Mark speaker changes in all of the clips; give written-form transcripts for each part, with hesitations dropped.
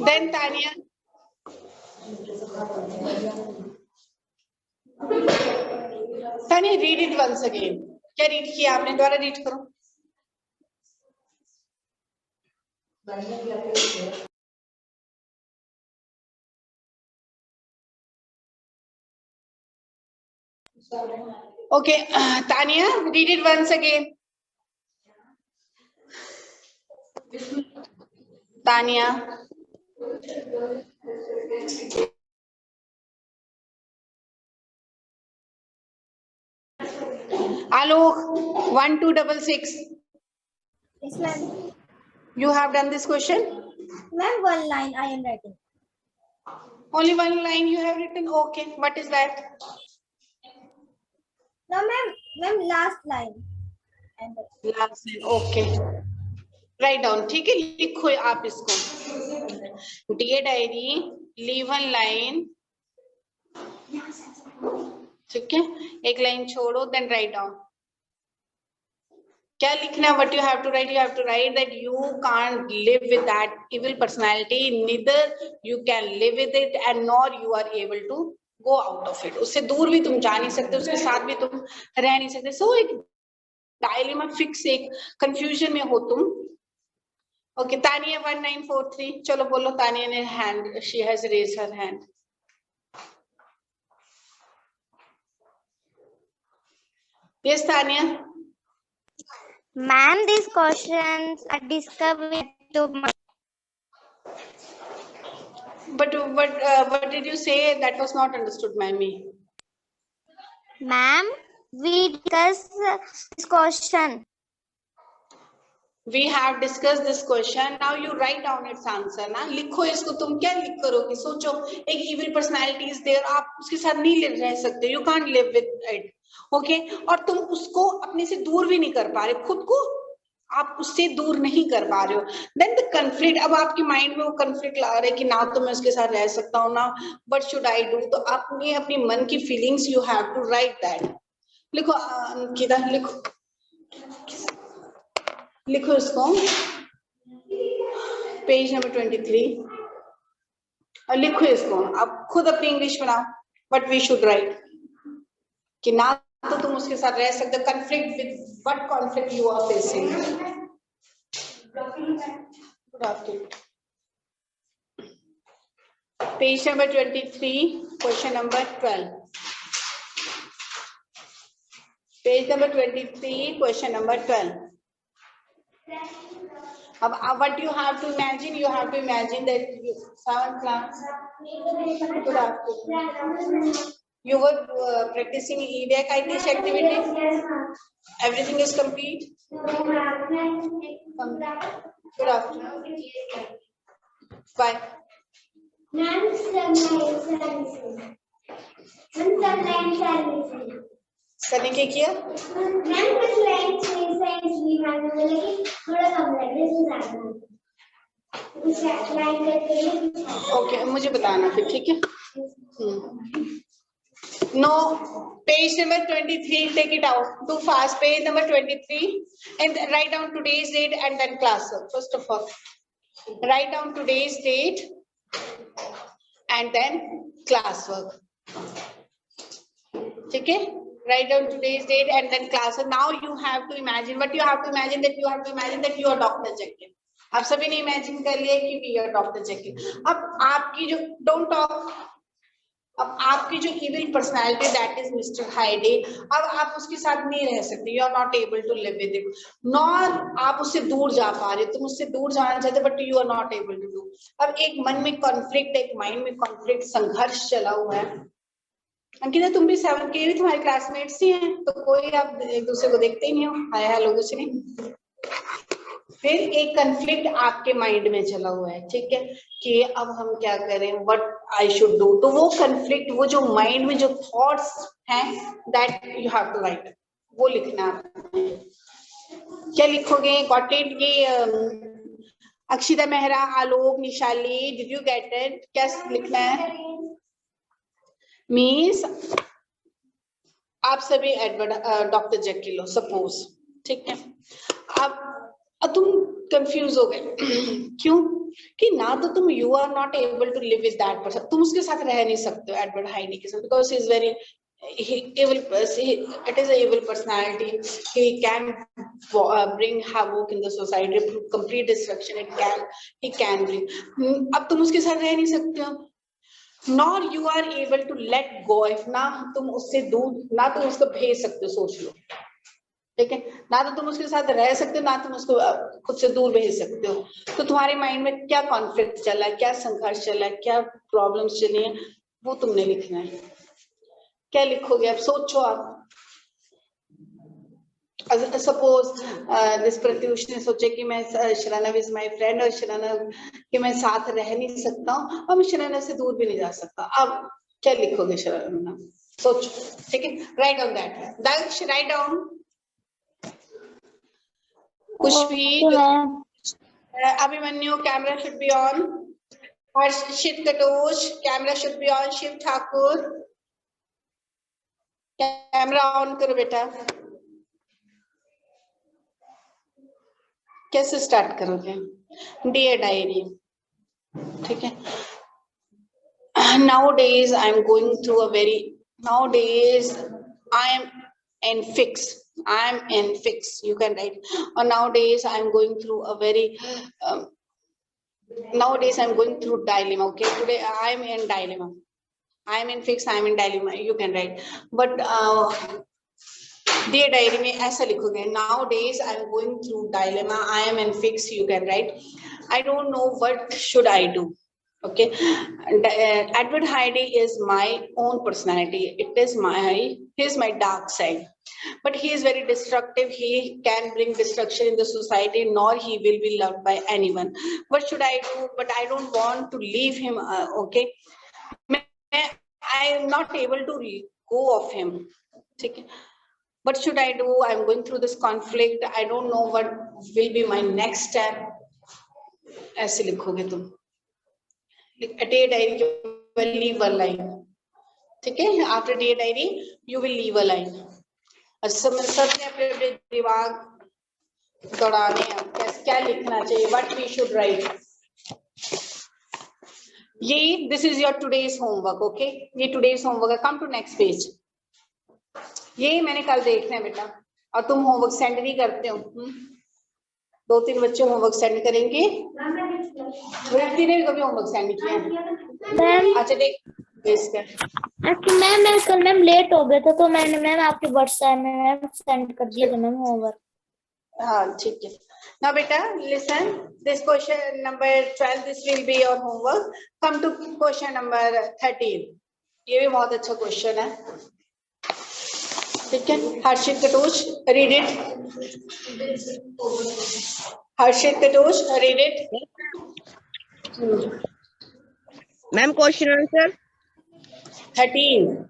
Speaker 1: Then Tanya. Tanya, read it once again. क्या read किया आपने? दोबारा रीड करो. Okay, Tanya, read it once again. Tanya. Alok, 1266.
Speaker 2: Yes, ma'am.
Speaker 1: You have done this question?
Speaker 2: Ma'am, one line I am writing.
Speaker 1: Only one line you have written? Okay, what is that?
Speaker 2: No, ma'am. Ma'am, last line.
Speaker 1: Last line, okay. Write down, ठीक है? लिखो आप इसको. Dear diary, leave one line. ठीक है? एक line छोड़ो, then write down. क्या लिखना? What you have to write? You have to write that you can't live with that evil personality. Neither you can live with it, and nor you are able to go out of it. उससे दूर भी तुम जा नहीं सकते, उसके साथ भी तुम रह नहीं सकते. So एक डायलेमा फिक्स, एक कंफ्यूजन में हो तुम. ओके, तानिया 1943. चलो बोलो. तानिया ने hand, she has raised her hand. Yes Tania.
Speaker 3: Ma'am, these questions are discovered to my...
Speaker 1: But what did you say? That was not understood, mammy.
Speaker 3: Ma'am, we discussed this question.
Speaker 1: We have discussed this question. Now you write down its answer. ना लिखो इसको. तुम क्या लिख करोगे? सोचो, एक evil personality is there. आप उसके साथ नहीं रह सकते. You can't live with it. Okay? और तुम उसको अपने से दूर भी नहीं कर पा रहे. खुद को आप उससे दूर नहीं कर पा रहे हो. Then the conflict, अब आपके माइंड में वो conflict ला रहे कि ना तो मैं उसके साथ रह सकता हूँ ना, what should I do? तो आपने अपनी मन की feelings you have to write that. लिखो किधर लिखो, लिखो इसको. पेज नंबर 23 और लिखो इसको. आप खुद अपनी इंग्लिश बनाओ. What we should write कि ना तो तुम उसके साथ रह सकते. conflict with what conflict you are facing. Good afternoon. Page number 23, question number 12. Page number 23, question number 12. What you have to imagine? You have to imagine that 7th class. Good afternoon. You were practicing EDAC IT activity. Everything is complete. Good afternoon. Bye. Sunny के किया? Okay, मुझे बताना फिर, ठीक है? No, page number 23, take it out. Too fast. Page number 23 and write down today's date and then class work. First of all, write down today's date and then class work. Okay? Write down today's date and then class work. Now you have to imagine. What you have to imagine? That you have to imagine that you are Dr. Jekyll. आप सभी ने imagine कर लिया कि we are Dr. Jekyll. अब आपकी जो don't talk. अब आपकी जो evil personality that is Mr. Hyde, अब आप उसके साथ नहीं रह सकते. You are not able to live with it. Nor आप उससे दूर जा पा रहे. तुम उससे दूर जाना चाहते but you are not able to do. अब एक मन में conflict, एक mind में conflict, संघर्ष चला हुआ है. अंकिता तुम भी 7 के भी तुम्हारे क्लासमेट्स ही हैं, तो कोई आप एक दूसरे को देखते ही नहीं हो. हाय हेलो कुछ नहीं. फिर एक कंफ्लिक्ट आपके माइंड में चला हुआ है, ठीक है, कि अब हम क्या करें, व्हाट आई शुड डू. तो वो कंफ्लिक्ट, वो जो माइंड में जो थॉट्स हैं, that you have to write. वो लिखना है. क्या लिखोगे? Got it? ये Akshita Mehra, Alok, Nishali, did you get it? क्या लिखना है? मीन्स आप सभी एडवर्ड डॉक्टर जेकिल हो सपोज, ठीक है. अब तुम कंफ्यूज हो गए क्यों कि ना तो तुम you are not able to live with that person, तुम उसके साथ रह नहीं सकते हो एडवर्ड हाइडी के साथ, because he is very evil it is a evil personality. He can bring havoc in the society, complete destruction. He can bring. अब तुम उसके साथ रह नहीं सकते हो, nor you are able to let go of, ना तुम उससे दूर, ना तुम उसको भेज सकते हो, सोच लो, ठीक है, ना तो तुम उसके साथ रह सकते हो, ना तुम उसको खुद से दूर भेज सकते हो। तो तुम्हारे माइंड में क्या कॉन्फ्लिक्ट चल रहा है, क्या संघर्ष चल रहा है, क्या प्रॉब्लम्स चली है, वो तुमने लिखना है। क्या लिखोगे आप, सोचो आप। सपोज दिस प्रत्युष ने सोचे कि मैं शराना इज माय फ्रेंड और शराना कि मैं साथ रह नहीं सकता हूँ और मैं शराना से दूर भी नहीं जा सकता, अब क्या लिखोगे शराना, सोचो, ठीक है, write on that. Daksh write down. Khushbir, Abhimanyu camera should be on, Harshit Katoch camera should be on, Shiv Thakur camera on करो बेटा। कैसे स्टार्ट करोगे? डियर डायरी, ठीक है। Nowadays I am going through a very, nowadays I am in fix, you can write, or nowadays I am going through a very nowadays I am going through dilemma, okay, today I am in dilemma, I am in fix, I am in dilemma, you can write, but dear diary में ऐसा लिखोगे, nowadays I am going through dilemma, I am in fix, you can write, I don't know what should I do. Okay, Edward Heidi is my own personality. He is my dark side, but he is very destructive. He can bring destruction in the society, nor he will be loved by anyone. What should I do? But I don't want to leave him. Okay, I am not able to go of him. Okay, what should I do? I am going through this conflict. I don't know what will be my next step. ऐसे लिखोगे तुम। At a diary you will leave a line, ठीक है, after a diary you will leave a line। सबने अपने अपने दिमाग दौड़ाने हैं, कैसे क्या लिखना चाहिए, what we should write। ये this is your today's homework, okay, ये today's homework है। come to next page। ये मैंने कल देखना है बेटा, और तुम होमवर्क सेंड नहीं करते हो। 2-3 बच्चे होमवर्क सेंड करेंगे, वृत्ति ने भी कभी होमवर्क सेंड किया? अच्छा देख
Speaker 4: मैम कल मैम लेट हो गया था तो मैंने मैम आपके व्हाट्सएप में मैम सेंड कर दिया था मैम होमवर्क।
Speaker 1: हाँ ठीक है। Now बेटा listen, this question number 12, this will be your homework। come to question number 13। ये भी बहुत अच्छा क्वेश्चन है, ठीक है। Harshit Katoch read it। Harshit Katoch read it।
Speaker 5: Ma'am question answer
Speaker 1: 13।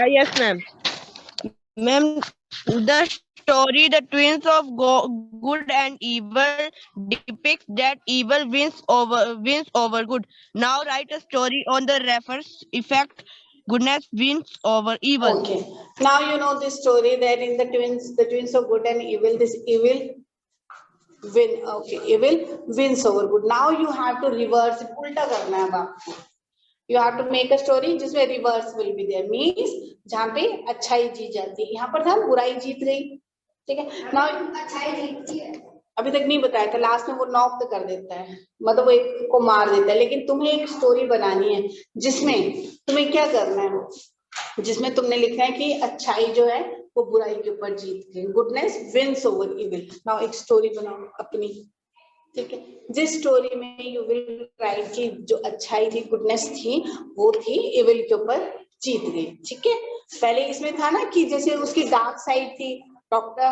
Speaker 5: yes ma'am। Ma'am, the story The Twins of Good and Evil depicts that evil wins over good. Now write a story on the reverse effect. Goodness wins over evil.
Speaker 1: Okay, now you know this story that in the twins of good and evil, this evil win, okay, evil wins over good। now you have to reverse, उल्टा करना है अब आपको। you have to make a story जिसमें reverse will be there, means जहाँ पे अच्छाई जीत जाती है, यहाँ पर था बुराई जीत गई, ठीक है। now अच्छाई जीतती है, अभी तक नहीं बताया था, लास्ट में वो नॉक तो कर देता है, मतलब वो एक को मार देता है, लेकिन तुम्हें एक स्टोरी बनानी है जिसमें तुम्हें क्या करना है, जिसमें तुमने लिखना है कि अच्छाई जो है वो बुराई के ऊपर जीत गई, goodness wins over evil. Now एक स्टोरी बनाओ अपनी, ठीक है, जिस स्टोरी में यू विल राइट कि जो अच्छाई थी, गुडनेस थी, वो थी इविल के ऊपर जीत गई, ठीक है। पहले इसमें था ना कि जैसे उसकी डार्क साइड थी, doctor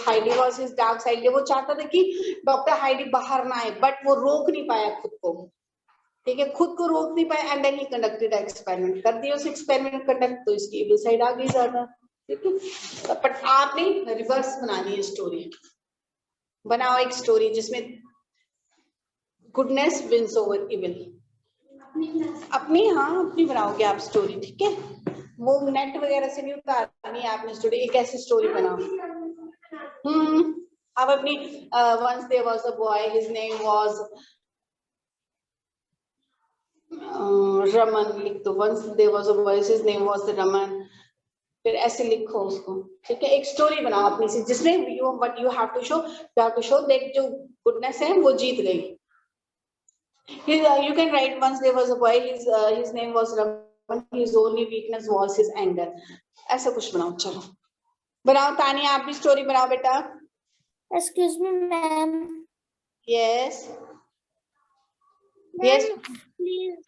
Speaker 1: Heidi was his dark side, वो चाहता था कि डॉक्टर हाइडी बाहर ना आए, बट वो रोक नहीं पाया खुद को, ठीक है, खुद को रोक नहीं पाया, and then he conducted experiment, कर दिया उस एक्सपेरिमेंट कंडक्ट, तो इसकी इविल साइड आ गई ज्यादा, ठीक है। बट आपने रिवर्स बनानी है स्टोरी, बनाओ एक स्टोरी जिसमें गुडनेस विंस ओवर इविल, अपनी, हाँ अपनी बनाओगे आप स्टोरी, ठीक है। वो नेट वगैरह से नहीं उतारनी है आपने स्टोरी, एक ऐसी स्टोरी बनाओ। अब अपनी once there was a boy, his name was Raman लिख दो। once there was a boy, his name was Raman, फिर ऐसे लिखो उसको, ठीक है। एक स्टोरी बनाओ अपनी सी, जिसमें you what you have to show that जो गुडनेस है वो जीत गई। You can write once there was a boy, his name was Raman, his only weakness was his anger। ऐसा कुछ बनाओ। चलो बनाओ तानिया, आप भी स्टोरी बनाओ बेटा।
Speaker 4: Excuse me ma'am.
Speaker 1: Yes
Speaker 4: Yes.
Speaker 1: Yes.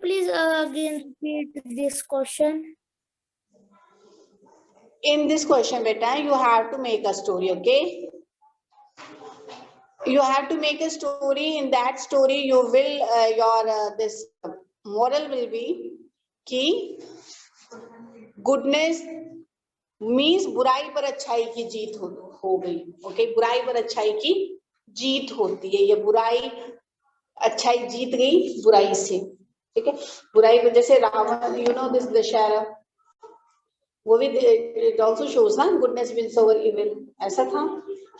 Speaker 4: Please again repeat this question.
Speaker 1: In this question beta, you have to make a story, okay? You have to make a story. In that story you will this moral will be कि goodness means बुराई पर अच्छाई की जीत हो गई। Okay, बुराई पर अच्छाई की जीत होती है, ये बुराई अच्छाई जीत गई बुराई से, ठीक है। बुराई पर जैसे Ravan, you know this Dussehra, वो भी इट आल्सो शोज ना गुडनेस विंस ओवर इविल। ऐसा था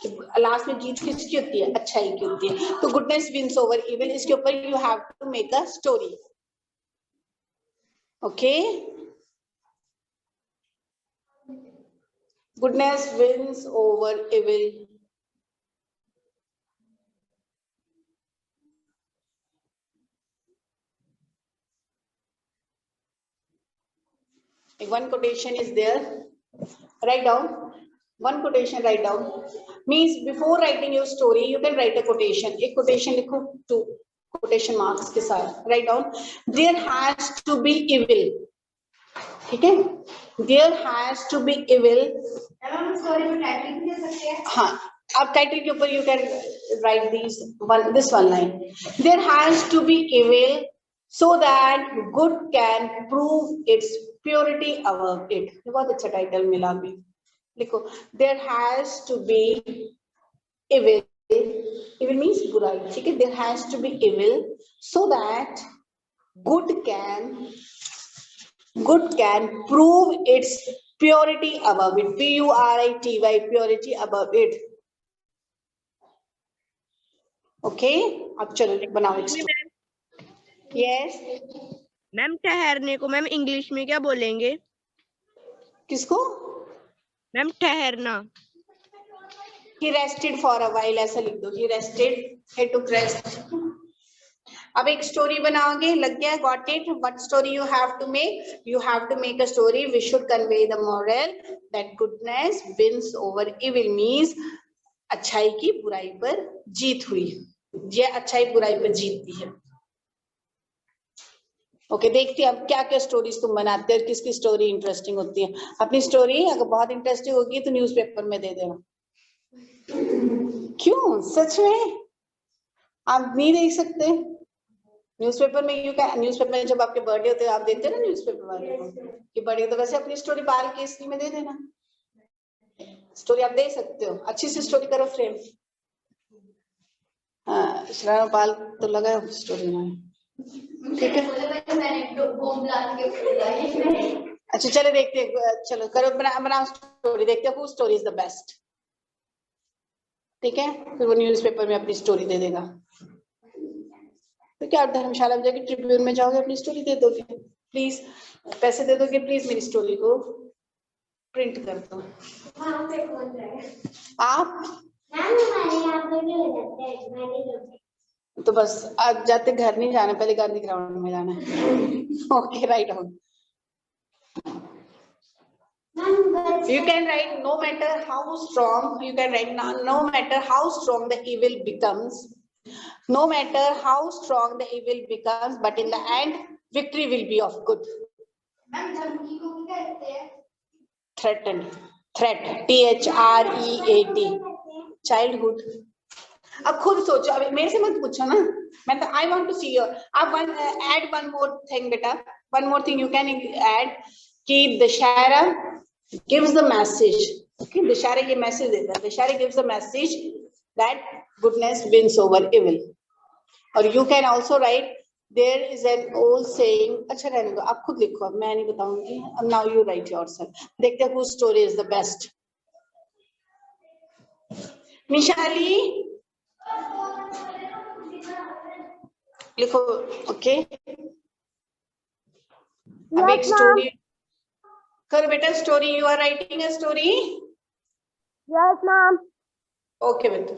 Speaker 1: कि लास्ट में जीत किसकी होती है? अच्छाई की होती है। तो गुडनेस विंस ओवर इविल, इसके ऊपर you have to make a story. Okay, goodness wins over evil। One quotation is there, write down one quotation, write down, means before writing your story you can write a quotation। एक quotation लिखो, 2 quotation marks के साथ write down, there has to be evil, ठीक है, there has to be evil। Story में title भी दे सकते हैं। हाँ, अब टाइटल के ऊपर you can write this one line, there has to be evil so that good can prove its purity above it। बहुत अच्छा टाइटल मिला अभी, लिखो there has to be evil, evil means बुराई, ठीक है। there has to be evil so that good can prove its purity above it, purity, purity above it। Okay, अब चलो बनाओ एक। यस
Speaker 5: मैम, ठहरने को मैम इंग्लिश में क्या बोलेंगे?
Speaker 1: किसको?
Speaker 5: मैम ठहरना।
Speaker 1: He rested for a while, ऐसा लिख दो। He rested, he took rest। अब एक स्टोरी बनाओगे, लग गया, got it? What story you have to make? You have to make a story which should convey the moral that goodness wins over evil, means अच्छाई की बुराई पर जीत हुई, ये अच्छाई बुराई पर जीतती है। ओके, देखते हैं अब क्या क्या स्टोरीज तुम बनाते हो, किसकी स्टोरी इंटरेस्टिंग होती है। अपनी स्टोरी अगर बहुत इंटरेस्टिंग होगी तो न्यूज़पेपर में दे देना। क्यों, सच में आप नहीं देख सकते न्यूज़पेपर में? न्यूज़पेपर में जब आपके बर्थडे होते हैं आप देते हैं ना न्यूज़पेपर वाले को कि बर्थडे, तो वैसे अपनी स्टोरी बाल के इसकी में दे देना। स्टोरी आप दे सकते हो, अच्छी सी स्टोरी करो फ्रेम। हाँ, शराब पाल तो लगा स्टोरी में, ठीक है। अच्छा चलो देखते हैं, चलो करो, बनाओ स्टोरी, देखते हैं who story is the best, ठीक है। फिर वो न्यूज़पेपर में अपनी स्टोरी दे देगा। तो क्या धर्मशाला में जाके ट्रिब्यून में जाओगे, अपनी स्टोरी दे दोगे, प्लीज पैसे दे दोगे, प्लीज मेरी स्टोरी को प्रिंट कर दो। आप तो बस आज जाते घर नहीं जाना, पहले गांधी ग्राउंड में जाना है। Okay, write down. You can write no matter how strong, you can write no matter how strong the evil becomes, no matter how strong the evil becomes, but in the end victory will be of good। Threatened, threat, THREAT, childhood। अब खुद सोचो, अभी मेरे से मत पूछो ना, मैं तो I want to see your. अब add one more thing बेटा, one more thing you can add कि Dussehra gives the message, okay, Dussehra ये मैसेज देता है, Dussehra gives the message that goodness wins over evil। और you can also write There is an old saying. अच्छा रहने दो, आप खुद लिखो, अब मैं नहीं बताऊंगी. Now you write yourself. देखते हैं whose story is the best. निशाली लिखो. ओके, अब एक स्टोरी करो बेटा. Story, you are writing a story.
Speaker 3: Yes, ma'am.
Speaker 1: Okay बेटा,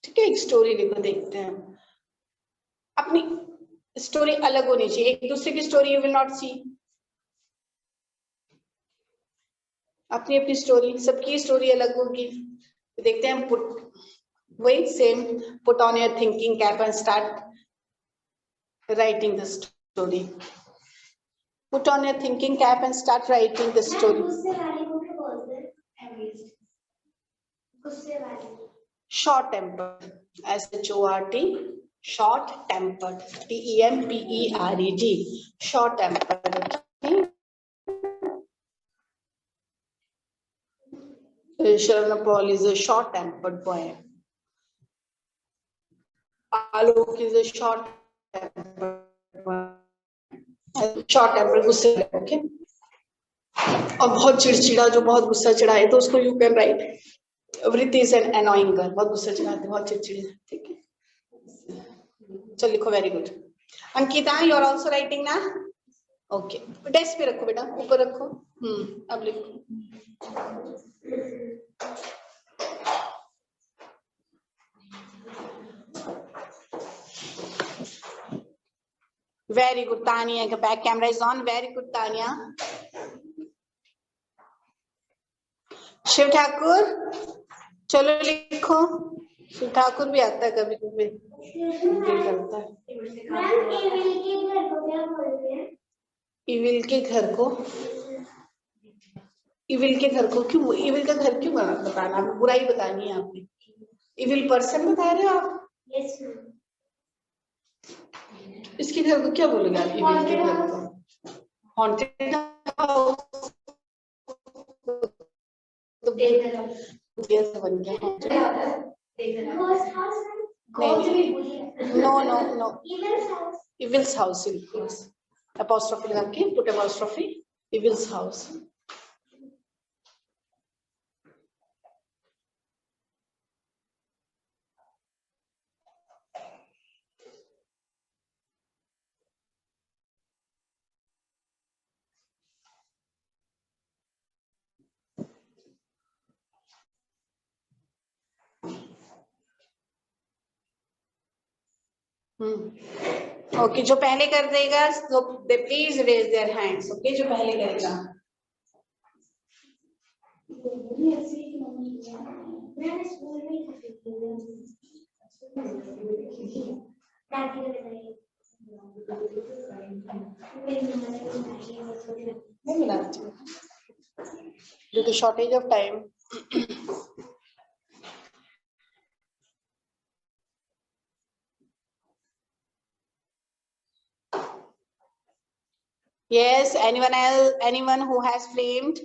Speaker 1: ठीक है. एक स्टोरी लिखो, देखते हैं. अपनी स्टोरी अलग होनी चाहिए, एक दूसरे की स्टोरी यू विल नॉट सी. अपनी अपनी स्टोरी, सबकी स्टोरी अलग होगी. देखते हैं. पुट वही same, put on your thinking cap and start writing the story. Put on your thinking cap and start writing the story. Short tempered, S-H-O-R-T, short tempered, T-E-M-P-E-R-E-D, short tempered. Sharna Paul is a short tempered boy. Alok is a short tempered boy. Short tempered, गुस्से वाला, okay? और बहुत चिड़चिड़ा, जो बहुत गुस्सा चिढ़ाए, तो उसको you can write. Vritti is an annoying girl, बहुत गुस्सा चिढ़ाती, बहुत चिड़चिड़ी. ठीक है, चल लिखो. Very good. Ankita, you are also writing ना? ओके, डेस्क पे रखो बेटा, ऊपर रखो. अब लिखो. वेरी गुड तानिया, का back camera is on. Very good Tania. Shiv Thakur, चलो लिखो. शिव ठाकुर भी आता है कभी कभी, करता है. इविल के घर को, इविल के घर को क्यों, इविल का घर क्यों बताना, आपको बुराई बतानी है आपने. इविल पर्सन बता रहे हो आप. इसके घर को क्या बोलोगे आप, इविल के घर को? हॉन्टेड हाउस तो बन गया. No no no, evil's house. apostrophe लगा के, put apostrophe, evil's house. Okay, जो पहले कर देगा तो they please raise their hands. Okay, जो पहले करेगा. नहीं मिला due to shortage of time. Yes, anyone else, anyone who has framed?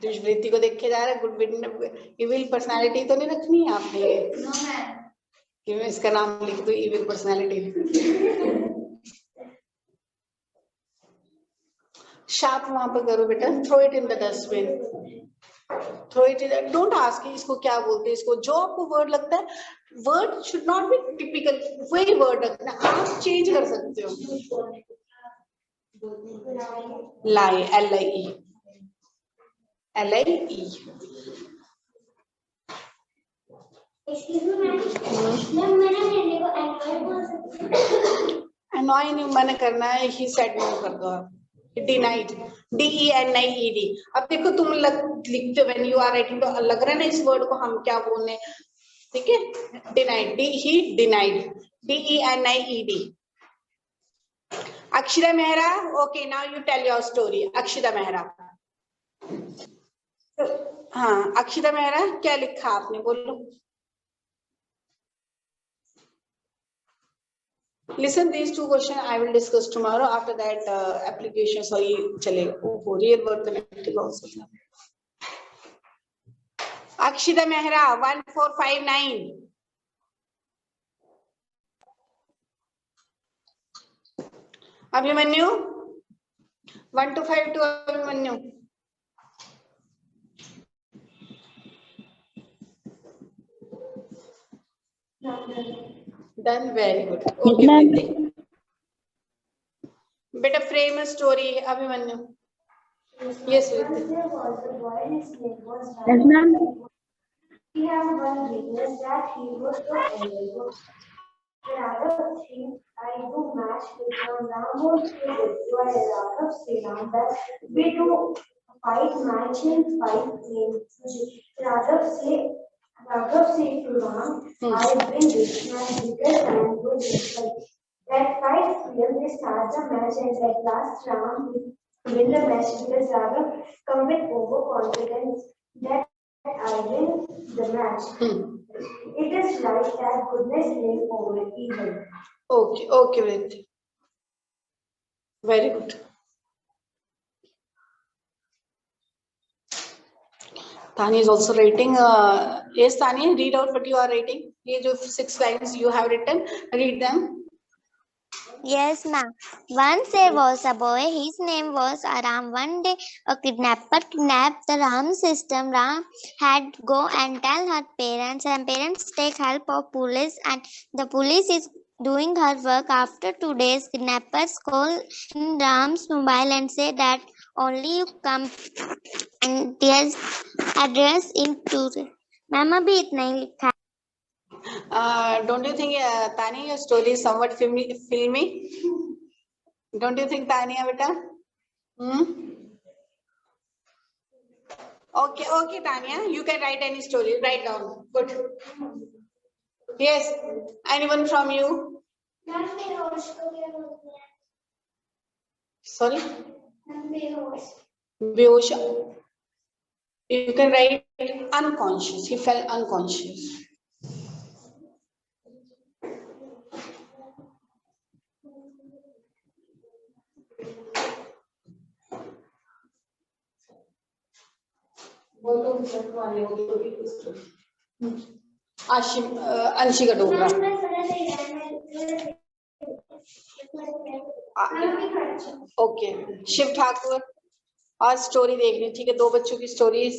Speaker 1: वृत्ति को देख के जा रहा है. गुड इविल पर्सनालिटी तो नहीं रखनी है आपने? कि मैं इसका नाम लिख दूं, इविल पर्सनालिटी. शार्प वहां पर करो बेटा. Throw it in the dustbin. Throw it in. Don't ask इसको क्या बोलते हैं. इसको जो आपको वर्ड लगता है, word should not be typical, वही वर्ड रखना. आप चेंज कर सकते हो. लाई, LIE, LIE. annoy नहीं मना करना है, ही सेट नहीं कर दो आप. Denied, DENIED. अब देखो तुम लिखते हो व्हेन यू आर राइटिंग, तो लग रहा है ना इस वर्ड को हम क्या बोलने. ठीक है, denied, he denied, DENIED. Akshara Mehra. Okay, now you tell your story. Akshara Mehra. हाँ, अक्षरा मेहरा, क्या लिखा आपने, बोलो. Listen, these two questions I will discuss tomorrow. After that, application, sorry, chalega. Oh, real world connected also. Akshita Mehra, 1459. Abhimanyu, 1 to 5 to Abhimanyu. Done, very good. Okay, Priti. Beta frame a story, Abhimanyu. Yes, Priti.
Speaker 4: Yes, ma'am.
Speaker 2: He has one weakness that he was so amiable. Another thing I do match with my Ram to destroy a lot of Sriram that we do fight matching fight games. Rather say to Ram, I bring this match because I am good with that fight film, they start the match and at last Ram win the match because Raghav come with overconfidence that I win the match. It is like that goodness win over evil.
Speaker 1: Okay, okay, Priti. Very good. Tani is also writing. Yes, Tani, read out what you are writing. These 6 lines you have written. Read them.
Speaker 3: Yes, ma'am. Once there was a boy, his name was Aram. One day, a kidnapper kidnapped the Ram system. Ram had to go and tell her parents, and parents take help of police, and the police is doing her work. After 2 days, kidnappers call in Ram's mobile and say that only you come and there's address into. Ma'am, अभी इतना ही लिखा है.
Speaker 1: Don't you think, Tani, your story is somewhat filmy? Don't you think, Tania, beta? Okay, okay, Tanya, you can write any story. Write down. Good. Yes. Anyone from you? Sorry? Behosh. You can write unconscious. He fell unconscious. Anshika Dogra. Okay, Shiv Thakur और story देखनी, ठीक है, 2 बच्चों की stories.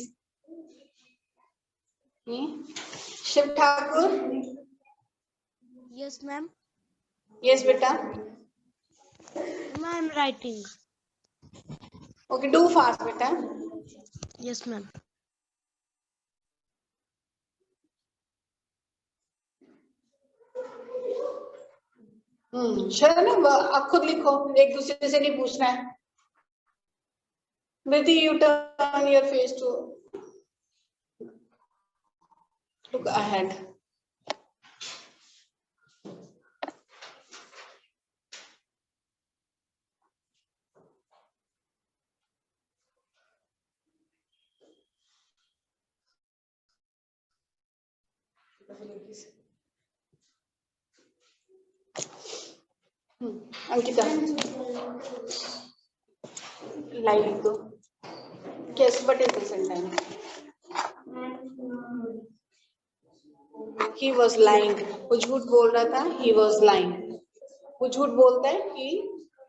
Speaker 1: Shiv Thakur.
Speaker 5: Yes, ma'am.
Speaker 1: Yes बेटा.
Speaker 5: I am writing.
Speaker 1: Okay, do fast बेटा.
Speaker 5: Yes, ma'am.
Speaker 1: शरण, आप खुद लिखो, एक दूसरे से नहीं पूछना है. Vidhi, you turn your face to look ahead. Ankita, live लिख दो. Guess what is the sentence? He was lying. वो झूठ बोल रहा था. He was lying. वो झूठ बोलता है. He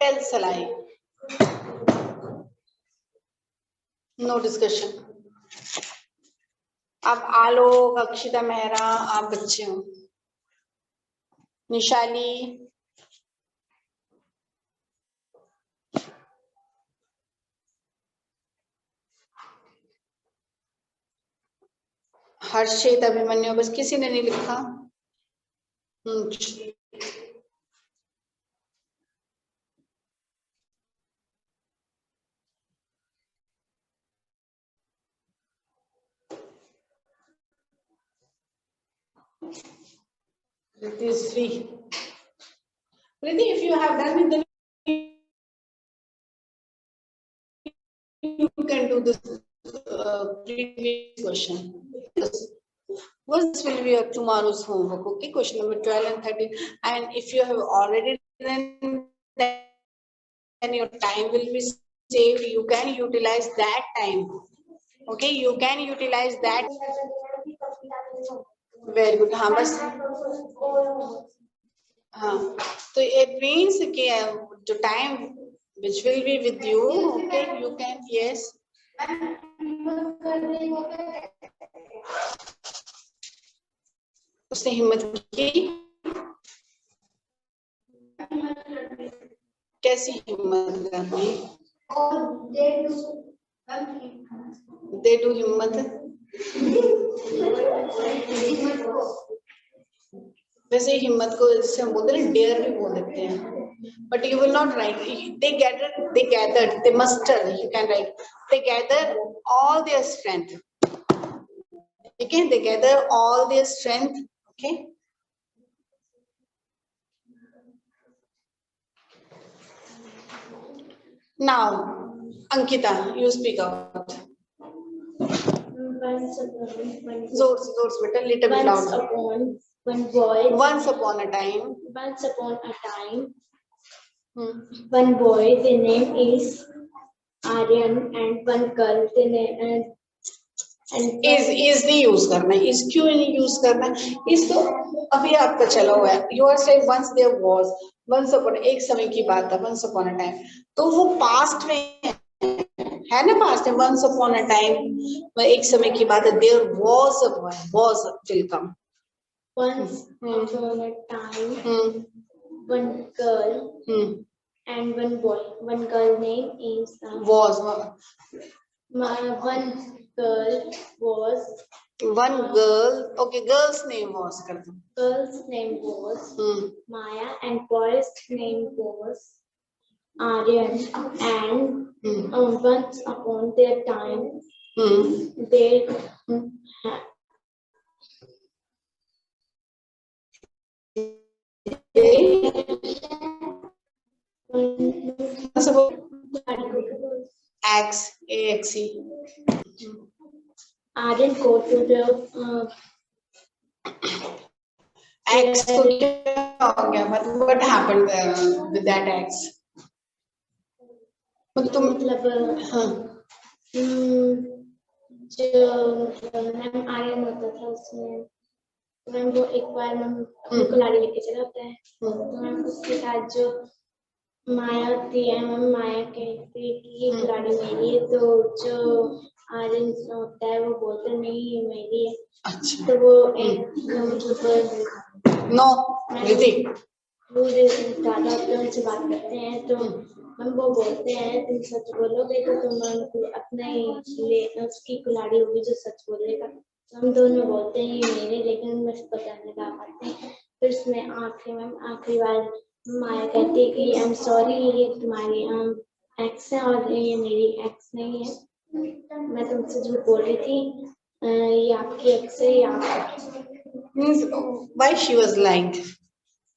Speaker 1: tells a lie. No discussion. अब आलोक, अक्षिता मेहरा, आप बच्चे हो. निशाली, हर्षित, अभिमन्यु, बस किसी ने नहीं लिखा. It is free. Priti, if you have done it, then you can do this previous question. This will be your tomorrow's homework. Okay, question number 12 and 13. And if you have already then your time will be saved. You can utilize that time. Okay, you can utilize that. Very good. हाँ बस हाँ तो it means कि जो time which will be with you, okay, you can, yes. उसने हिम्मत की, कैसी हिम्मत करनी? दे डू हिम्मत, वैसे हिम्मत को इससे हम बोलते हैं डेयर भी बोल देते हैं, but you will not write. They gathered, they muster. You can write. They gather all their strength. Okay, they gather all their strength. Okay. Now, Ankita, you speak out. Zoors, better, little bit louder. Once upon a time.
Speaker 2: One boy, the name is Aryan, and one girl, the name and
Speaker 1: is नहीं use करना, is क्यों नहीं use करना? is तो अभी आपका चला हुआ है. You are saying once there was, once upon, एक समय की बात था, once upon a time. तो वो past में है ना, past में once upon a time, एक समय की बात है. There was a boy, was will come.
Speaker 2: Once upon a time, one girl and one boy. One girl name is
Speaker 1: was. One girl. Okay, girl's name was.
Speaker 2: Girl's name was Maya, and boy's name was Aryan. And once upon their time, they
Speaker 1: AXE.
Speaker 2: Aryan go to the
Speaker 1: axe को क्या हो गया? What happened with that axe?
Speaker 2: मतलब
Speaker 1: हाँ.
Speaker 2: जो ma'am Aryan होता था उसमें मैम वो एक बार मैम अपनी कुल्हाड़ी लेके चला होता है, तो मैम उसके साथ जो माया होती है, मैम माया कहती है कि ये कुल्हाड़ी मेरी है, तो जो आर्यन होता है वो बोलता नहीं ये मेरी है.
Speaker 1: अच्छा.
Speaker 2: तो वो एक
Speaker 1: नो रिद्धि
Speaker 2: वो दादा होते हैं उनसे बात करते हैं, तो हम वो बोलते हैं तुम सच बोलोगे तो तुम अपना ही उसकी कुल्हाड़ी होगी जो सच बोलेगा. हम दोनों बोलते हैं ये मेरे, लेकिन मैं पता नहीं लगा पाते हैं. फिर उसमें आखिरी बार माया कहती है कि आई एम सॉरी, ये तुम्हारी एक्स है और ये मेरी एक्स नहीं है, मैं तुमसे झूठ बोल रही थी, ये आपकी एक्स है, ये आपका.
Speaker 1: means why she was lying?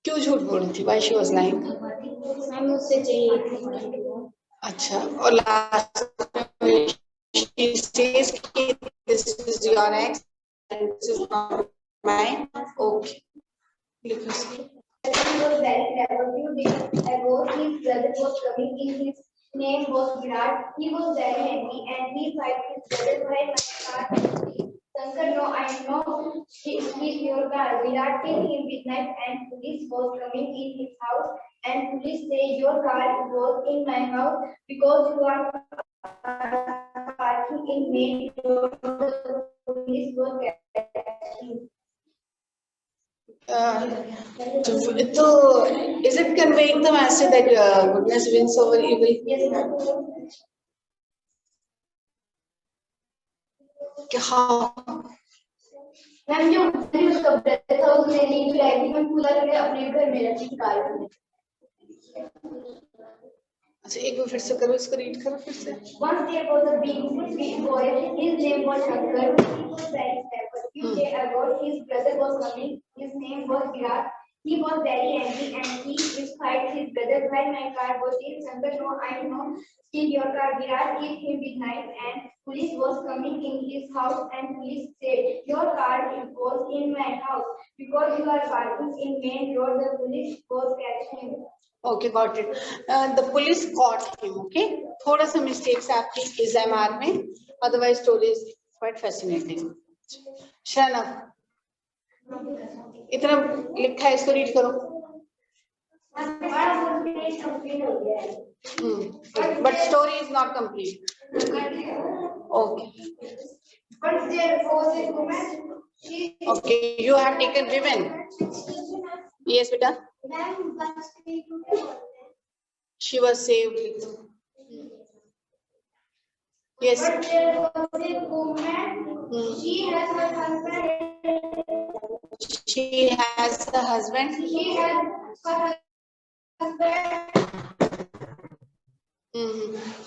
Speaker 1: क्यों झूठ बोल रही थी? Why she was lying?
Speaker 2: Ma'am मुझसे चाहिए थी.
Speaker 1: अच्छा. और लास्ट she says कि this is your ex and this is not mine. Okay.
Speaker 2: He was very clever. Few days ago, his brother was coming in. His name was Virat. He was very angry and he fight his brother. Why my car? Shankar, no, I know he's your car. Virat came in midnight and police was coming in his house. And police say your car was in my house because you are parking in main road. Police was catching.
Speaker 1: So is it conveying the message that goodness wins over evil?
Speaker 2: Yes, ma'am.
Speaker 1: How?
Speaker 2: Ma'am जो उसका brother था उसने नींद लाई थी, मैं पूरा करके अपने घर में रखी थी कार में.
Speaker 1: अच्छा एक बार फिर से करो, इसको रीड करो फिर से.
Speaker 2: Once there was a big boy. His name was Shankar. He was very clever. Few days ago, his brother was coming. His name was Virat. He was very angry and he is fight his brother. While my car was in Shankar, no, I know, steal your car. Virat hit him with knife and police was coming in his house and police said, your car was in my house. Because you are parking in main road, the police was catching him.
Speaker 1: Okay, got it. The police caught him. Okay, थोड़ा सा mistakes है आपकी इस MR में. Otherwise, story is quite fascinating. शरणव, इतना लिखा है, इसको रीड करो. But story is not complete. Okay.
Speaker 2: But there was a woman.
Speaker 1: Okay, you have taken women. Yes, beta. She was saved. Yes.
Speaker 2: But there was a woman. She has a husband.
Speaker 1: She has a husband.
Speaker 2: She has her husband.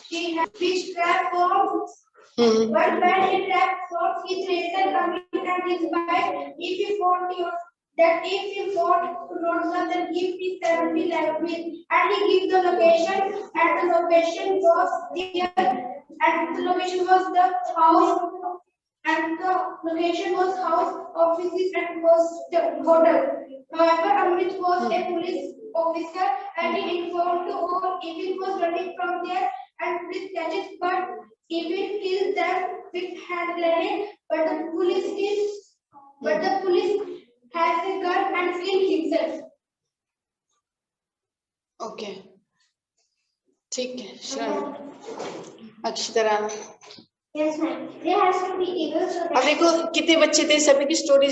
Speaker 2: She has fish trap forms. But when he trap forms, his racer coming and his wife, if he fought you, that if he fought to not then give me 70 language, and he gives the location, and the location was there, and the location was the house, and the location was house, offices, and was the hotel. However, Amit was a police officer, and he informed to all if it was running from there, and police catch it, but even kills them with hand grenade, but the police has a gun and killed himself.
Speaker 1: Okay. ठीक है, श्रवण. Akshita Rana.
Speaker 2: Yes, ma'am. There has to be eagles.
Speaker 1: अब देखो कितने बच्चे थे, सभी की story